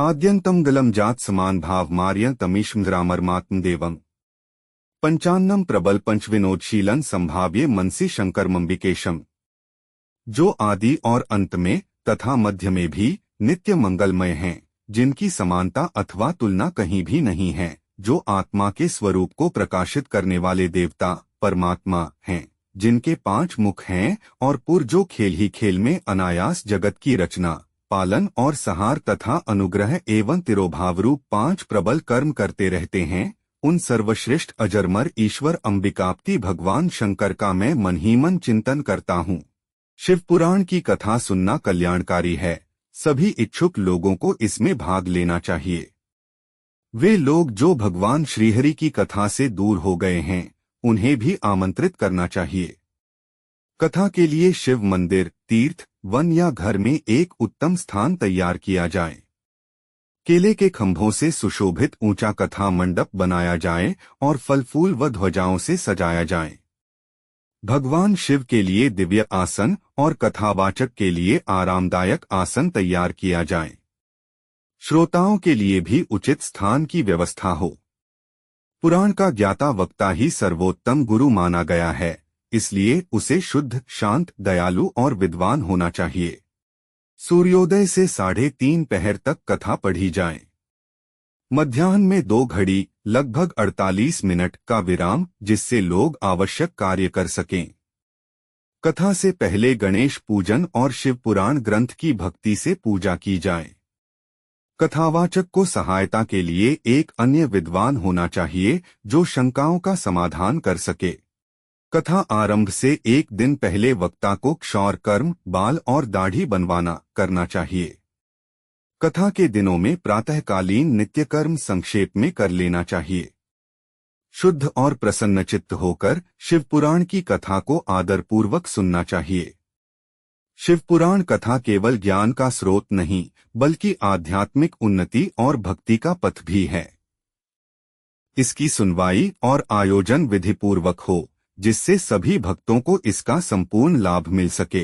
आद्यंतम गलम जात समान भाव मार्य तमीश्मरामर्मात्म देवम पंचान्नम प्रबल पंचविनोदशीलन संभाव्य मनसी शंकरमंबिकेशम। जो आदि और अंत में तथा मध्य में भी नित्य मंगलमय हैं, जिनकी समानता अथवा तुलना कहीं भी नहीं है, जो आत्मा के स्वरूप को प्रकाशित करने वाले देवता परमात्मा हैं, जिनके 5 मुख हैं और पुरजो खेल ही खेल में अनायास जगत की रचना, पालन और सहार तथा अनुग्रह एवं तिरोभाव रूप 5 प्रबल कर्म करते रहते हैं, उन सर्वश्रेष्ठ अजरमर ईश्वर अंबिकापति भगवान शंकर का मैं मन ही मन चिंतन करता हूँ। शिव पुराण की कथा सुनना कल्याणकारी है। सभी इच्छुक लोगों को इसमें भाग लेना चाहिए। वे लोग जो भगवान श्रीहरि की कथा से दूर हो गए हैं, उन्हें भी आमंत्रित करना चाहिए। कथा के लिए शिव मंदिर, तीर्थ, वन या घर में एक उत्तम स्थान तैयार किया जाए। केले के खंभों से सुशोभित ऊंचा कथा मंडप बनाया जाए और फल फूल व ध्वजाओं से सजाया जाए। भगवान शिव के लिए दिव्य आसन और कथावाचक के लिए आरामदायक आसन तैयार किया जाए। श्रोताओं के लिए भी उचित स्थान की व्यवस्था हो। पुराण का ज्ञाता वक्ता ही सर्वोत्तम गुरु माना गया है, इसलिए उसे शुद्ध, शांत, दयालु और विद्वान होना चाहिए। सूर्योदय से 3:30 पहर तक कथा पढ़ी जाए। मध्याह्न में 2 घड़ी लगभग 48 मिनट का विराम, जिससे लोग आवश्यक कार्य कर सकें। कथा से पहले गणेश पूजन और शिव पुराण ग्रंथ की भक्ति से पूजा की जाए। कथावाचक को सहायता के लिए एक अन्य विद्वान होना चाहिए जो शंकाओं का समाधान कर सके। कथा आरंभ से 1 दिन पहले वक्ता को क्षौर कर्म, बाल और दाढ़ी बनवाना करना चाहिए। कथा के दिनों में प्रातःकालीन नित्य कर्म संक्षेप में कर लेना चाहिए। शुद्ध और प्रसन्नचित्त होकर शिव पुराण की कथा को आदरपूर्वक सुनना चाहिए। शिव पुराण कथा केवल ज्ञान का स्रोत नहीं, बल्कि आध्यात्मिक उन्नति और भक्ति का पथ भी है। इसकी सुनवाई और आयोजन विधिपूर्वक हो, जिससे सभी भक्तों को इसका संपूर्ण लाभ मिल सके।